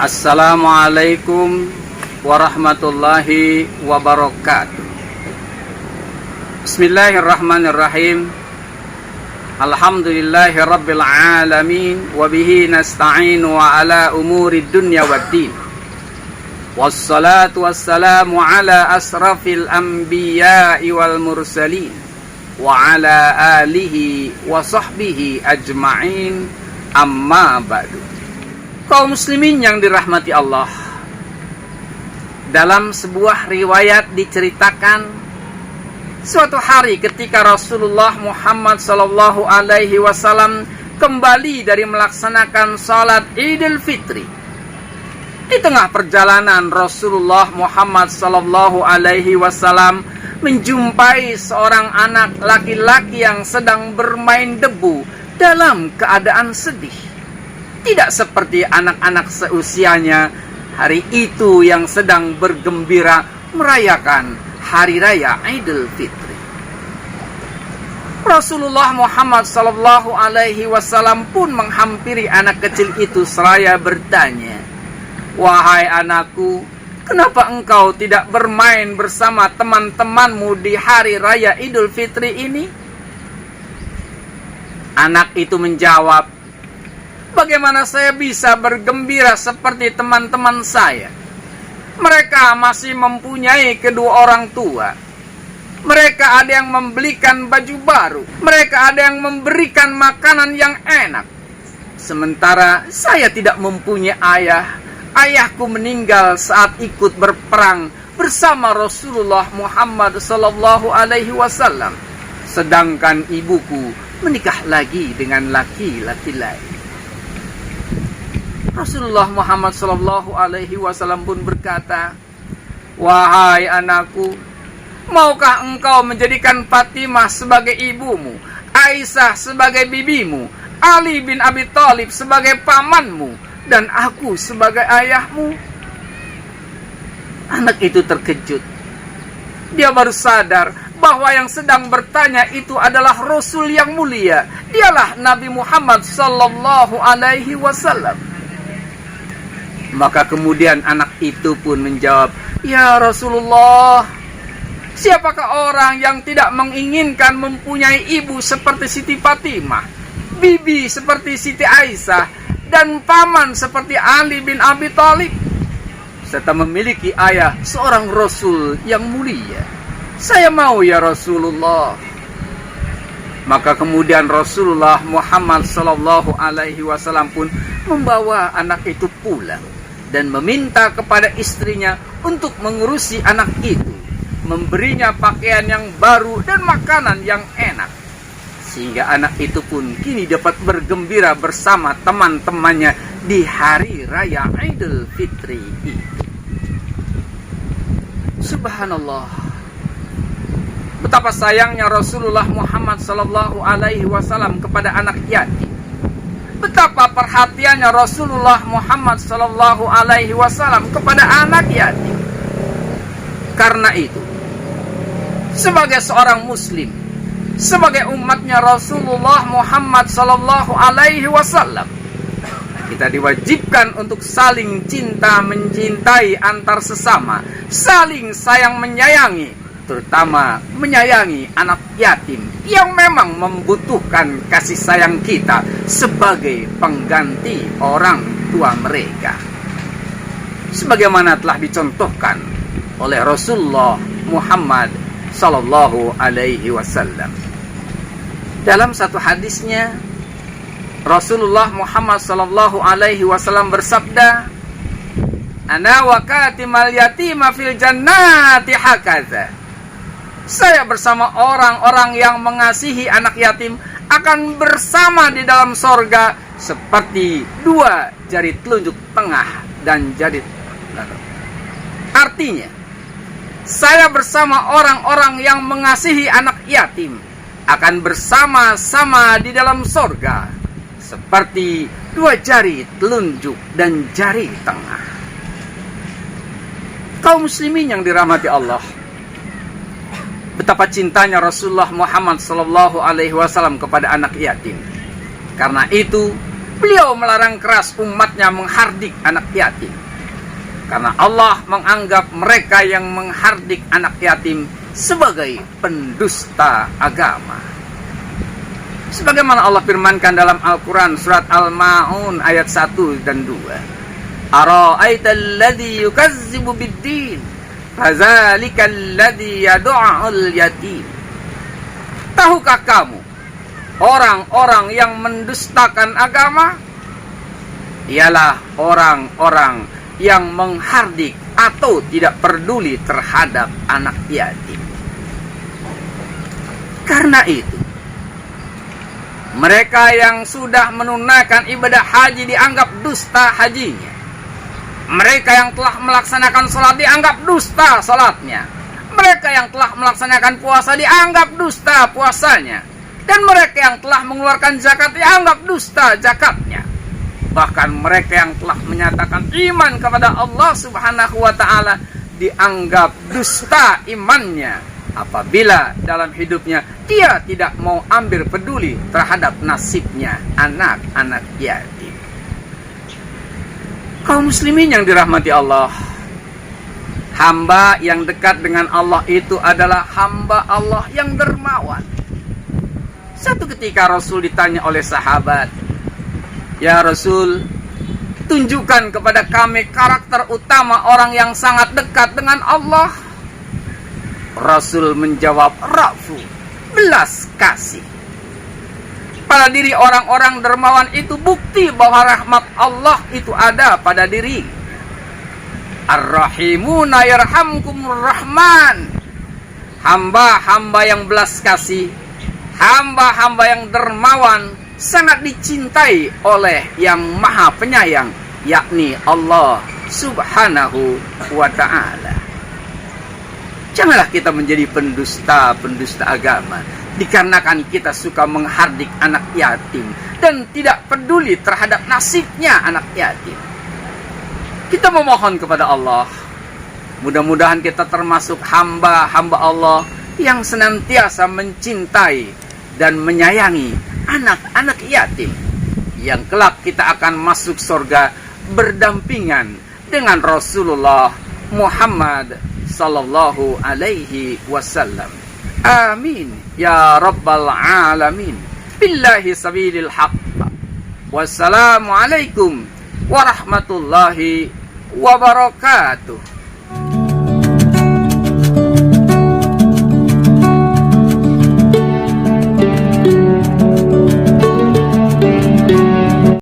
Assalamualaikum warahmatullahi wabarakatuh. Bismillahirrahmanirrahim. Alhamdulillahi rabbil alamin. Wabihi nasta'inu ala umuri dunya waddin. Wassalatu wassalamu ala asrafil anbiya'i wal mursalin, wa ala alihi wa sahbihi ajma'in, amma ba'du. Kaum muslimin yang dirahmati Allah, dalam sebuah riwayat diceritakan suatu hari ketika Rasulullah Muhammad sallallahu alaihi wasallam kembali dari melaksanakan salat Idul Fitri. Di tengah perjalanan Rasulullah Muhammad sallallahu alaihi wasallam menjumpai seorang anak laki-laki yang sedang bermain debu dalam keadaan sedih. Tidak seperti anak-anak seusianya hari itu yang sedang bergembira merayakan hari raya Idul Fitri. Rasulullah Muhammad sallallahu alaihi wasallam pun menghampiri anak kecil itu seraya bertanya, "Wahai anakku, kenapa engkau tidak bermain bersama teman-temanmu di hari raya Idul Fitri ini?" Anak itu menjawab, "Bagaimana saya bisa bergembira seperti teman-teman saya? Mereka masih mempunyai kedua orang tua. Mereka ada yang membelikan baju baru. Mereka ada yang memberikan makanan yang enak. Sementara saya tidak mempunyai ayah. Ayahku meninggal saat ikut berperang bersama Rasulullah Muhammad sallallahu alaihi wasallam. Sedangkan ibuku menikah lagi dengan laki-laki lain." Rasulullah Muhammad sallallahu alaihi wasallam pun berkata, "Wahai anakku, maukah engkau menjadikan Fatimah sebagai ibumu, Aisyah sebagai bibimu, Ali bin Abi Thalib sebagai pamanmu, dan aku sebagai ayahmu?" Anak itu terkejut. Dia baru sadar bahwa yang sedang bertanya itu adalah Rasul yang mulia. Dialah Nabi Muhammad sallallahu alaihi wasallam. Maka kemudian anak itu pun menjawab, "Ya Rasulullah, siapakah orang yang tidak menginginkan mempunyai ibu seperti Siti Fatimah, bibi seperti Siti Aisyah, dan paman seperti Ali bin Abi Thalib, serta memiliki ayah seorang Rasul yang mulia? Saya mau ya Rasulullah." Maka kemudian Rasulullah Muhammad sallallahu alaihi wasallam pun membawa anak itu pulang dan meminta kepada istrinya untuk mengurusi anak itu, memberinya pakaian yang baru dan makanan yang enak, sehingga anak itu pun kini dapat bergembira bersama teman-temannya di hari raya Idul Fitri ini. Subhanallah, betapa sayangnya Rasulullah Muhammad sallallahu alaihi wasallam kepada anak yatim. Betapa perhatiannya Rasulullah Muhammad sallallahu alaihi wasallam kepada anak yatim. Karena itu, sebagai seorang muslim, sebagai umatnya Rasulullah Muhammad sallallahu alaihi wasallam, kita diwajibkan untuk saling cinta mencintai antar sesama, saling sayang menyayangi, terutama menyayangi anak yatim yang memang membutuhkan kasih sayang kita sebagai pengganti orang tua mereka, sebagaimana telah dicontohkan oleh Rasulullah Muhammad sallallahu alaihi wasallam. Dalam satu hadisnya, Rasulullah Muhammad sallallahu alaihi wasallam bersabda, "Ana wa katimal yatima fil jannati hakadza." Saya bersama orang-orang yang mengasihi anak yatim akan bersama di dalam sorga seperti dua jari telunjuk tengah dan jari telunjuk. Artinya, saya bersama orang-orang yang mengasihi anak yatim akan bersama-sama di dalam sorga seperti dua jari telunjuk dan jari tengah. Kaum muslimin yang dirahmati Allah, betapa cintanya Rasulullah Muhammad sallallahu alaihi wasallam kepada anak yatim. Karena itu, Beliau melarang keras umatnya menghardik anak yatim. Karena Allah menganggap mereka yang menghardik anak yatim sebagai pendusta agama. Sebagaimana Allah firmankan dalam Al-Quran surat Al-Ma'un ayat 1 dan 2. Ara'aital ladzi yukazzibu bid-din fadzalikal ladzi yad'ul yatim. Tahukah kamu orang-orang yang mendustakan agama? Ialah orang-orang yang menghardik atau tidak peduli terhadap anak yatim. Karena itu, mereka yang sudah menunaikan ibadah haji dianggap dusta hajinya. Mereka yang telah melaksanakan salat dianggap dusta salatnya. Mereka yang telah melaksanakan puasa dianggap dusta puasanya. Dan mereka yang telah mengeluarkan zakat dianggap dusta zakatnya. Bahkan mereka yang telah menyatakan iman kepada Allah Subhanahu wa ta'ala dianggap dusta imannya apabila dalam hidupnya dia tidak mau ambil peduli terhadap nasibnya anak-anak yatim. Kaum muslimin yang dirahmati Allah, hamba yang dekat dengan Allah itu adalah hamba Allah yang dermawan. Satu ketika Rasul ditanya oleh sahabat, "Ya Rasul, tunjukkan kepada kami karakter utama orang yang sangat dekat dengan Allah." Rasul menjawab, "Ra'fu," belas kasih. Pada diri orang-orang dermawan itu bukti bahwa rahmat Allah itu ada pada diri. Ar-Rahimuna yarhamkumur Rahman. Hamba-hamba yang belas kasih, hamba-hamba yang dermawan sangat dicintai oleh yang maha penyayang, yakni Allah Subhanahu wa ta'ala. Janganlah kita menjadi pendusta agama dikarenakan kita suka menghardik anak yatim dan tidak peduli terhadap nasibnya anak yatim. Kita memohon kepada Allah, mudah-mudahan kita termasuk hamba-hamba Allah yang senantiasa mencintai dan menyayangi anak-anak yatim, yang kelak kita akan masuk surga berdampingan dengan Rasulullah Muhammad sallallahu alaihi wasallam. Amin ya rabbal alamin. Billahi sabilil haqq. Wassalamualaikum warahmatullahi wabarakatuh.